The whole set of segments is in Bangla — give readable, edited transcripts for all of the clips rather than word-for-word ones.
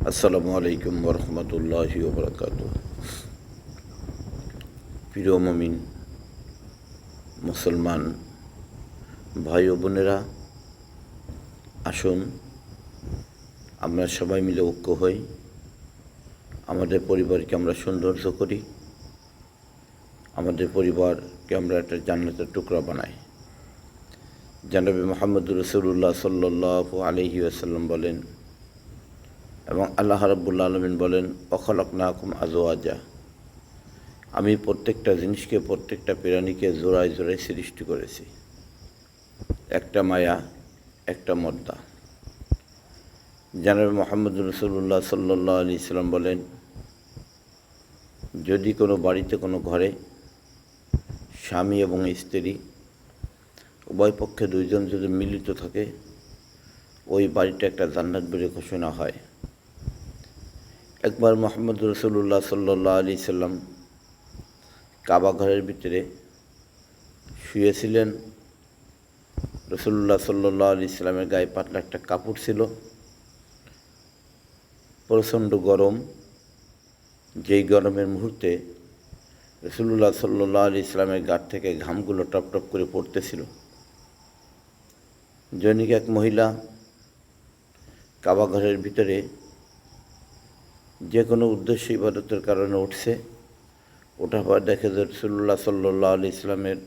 আসসালামু আলাইকুম ওরহমতুল্লাহি ওবরাকাতুহ। প্রিয় মুমিন মুসলমান ভাই ও বোনেরা, আসুন আমরা সবাই মিলে ঐক্য হই, আমাদের পরিবারকে আমরা সৌন্দর্য করি, আমাদের পরিবারকে আমরা একটা জান্নাতের টুকরা বানাই। জনাবে মুহাম্মদুর রাসূলুল্লাহ সাল্লাল্লাহু আলাইহি ওয়াসাল্লাম বলেন এবং আল্লাহ রাব্বুল আলামিন বলেন, ওয়াখালাকনাকুম আজওয়াজা, আমি প্রত্যেকটা জিনিসকে, প্রত্যেকটা প্রাণীকে জোড়ায় জোড়ায় সৃষ্টি করেছি, একটা মায়া একটা মদ্দা। জনাবে মুহাম্মদুর রাসূলুল্লাহ সাল্লাল্লাহু আলাইহি সাল্লাম বলেন, যদি কোনো বাড়িতে, কোনো ঘরে স্বামী এবং স্ত্রী উভয় পক্ষে দুইজন যদি মিলিত থাকে, ওই বাড়িটা একটা জান্নাত বলে ঘোষণা হয়। একবার মুহাম্মদুর রাসূলুল্লাহ সাল্লাল্লাহু আলাইহি সাল্লাম কাবা ঘরের ভিতরে শুয়েছিলেন। রাসূলুল্লাহ সাল্লাল্লাহু আলাইহি সাল্লামের গায়ে পাতলা একটা কাপড় ছিল। প্রচণ্ড গরম, যেই গরমের মুহূর্তে রাসূলুল্লাহ সাল্লাল্লাহু আলাইহি সাল্লামের গা থেকে ঘামগুলো টপ টপ করে পড়তেছিল। জনৈক এক মহিলা কাবা ঘরের ভিতরে যে কোনো উদ্দেশ্য ইবাদতের কারণে উঠছে, ওঠার পর দেখে যে রাসূলুল্লাহ সাল্লাল্লাহু আলাইহি সাল্লামের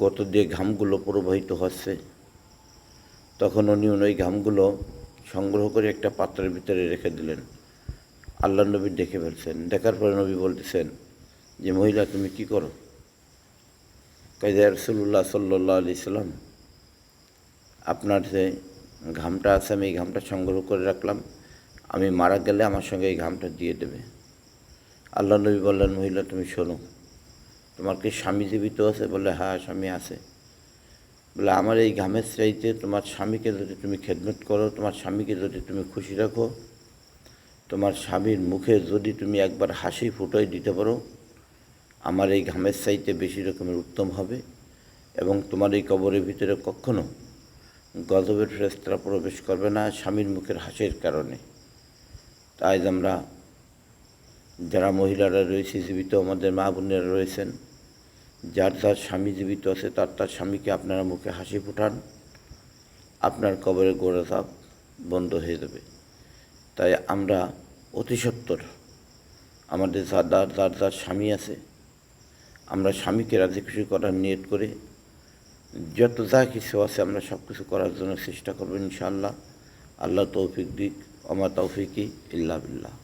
গত দিয়ে ঘামগুলো প্রবাহিত হচ্ছে। তখন উনি ওই ঘামগুলো সংগ্রহ করে একটা পাত্রের ভিতরে রেখে দিলেন। আল্লাহ নবী দেখে ফেলছেন। দেখার পরে নবী বলতেছেন যে, মহিলা তুমি কি করো? কাজে রাসূলুল্লাহ সাল্লাল্লাহু আলাইহি সাল্লাম, আপনার যে ঘামটা আছে আমি এই ঘামটা সংগ্রহ করে রাখলাম, আমি মারা গেলে আমার সঙ্গে এই ঘামটা দিয়ে দেবে। আল্লাহ নবী বললেন, মহিলা তুমি শোনো, তোমার কি স্বামী জীবিত আছে? বলে, হ্যাঁ স্বামী আছে। বলে, আমার এই ঘামের চাইতে তোমার স্বামীকে যদি তুমি খেদমত করো, তোমার স্বামীকে যদি তুমি খুশি রাখো, তোমার স্বামীর মুখে যদি তুমি একবার হাসি ফুটাই দিতে পারো, আমার এই ঘামের চাইতে বেশি রকমের উত্তম হবে। এবং তোমার এই কবরের ভিতরে কখনো গজবের ফেরেশতারা প্রবেশ করবে না স্বামীর মুখের হাসির কারণে। তাই আমরা যারা মহিলারা রয়েছে জীবিত, আমাদের মা বোনেরা রয়েছেন, যার যার স্বামী জীবিত আছে তার স্বামীকে আপনারা মুখে হাসি ফুটান, আপনার কবরের গোড়াচাপ বন্ধ হয়ে যাবে। তাই আমরা অতি সত্বর আমাদের যার স্বামী আছে, আমরা স্বামীকে রাজি খুশি করার নিয়ত করে যত যা কিছু আছে আমরা সব কিছু করার জন্য চেষ্টা করব ইনশাআল্লাহ। আল্লাহ তৌফিক দিক, ওমা তৌফিকি ইল্লা বিল্লাহ।